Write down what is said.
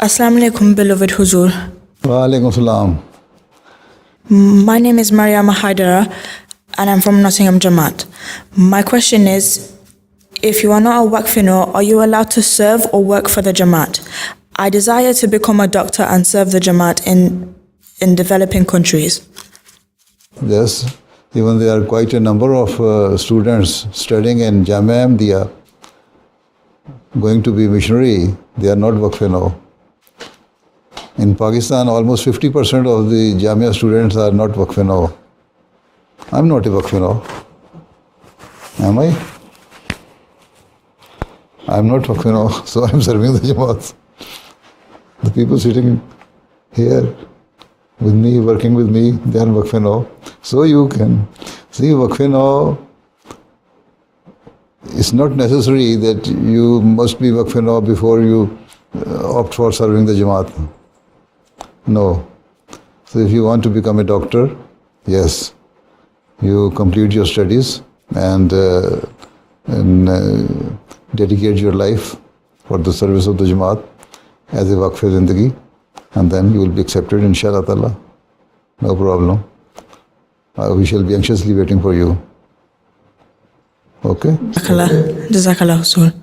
Assalamu alaikum, beloved Huzur. Wa alaikum salam. My name is Mariama Haidara and I'm from Nottingham Jama'at. My question is, if you are not a Waqfino, are you allowed to serve or work for the Jama'at? I desire to become a doctor and serve the Jama'at in developing countries. Yes, even there are quite a number of students studying in Jamia Ahmadiyya, going to be missionary. They are not Waqfino. In Pakistan, almost 50% of the Jamia students are not Waqfino. I'm not a Waqfino. Am I? I'm not Waqfino, so I'm serving the Jamaat. The people sitting here with me, working with me, they are Waqfino. So you can see Waqfino. It's not necessary that you must be Waqfino before you opt for serving the Jamaat. No. So if you want to become a doctor, yes, you complete your studies and dedicate your life for the service of the Jamaat as a Waqf Zindagi, and then you will be accepted, inshallah ta'ala. No problem. We shall be anxiously waiting for you. Okay? Jazakallah Huzur.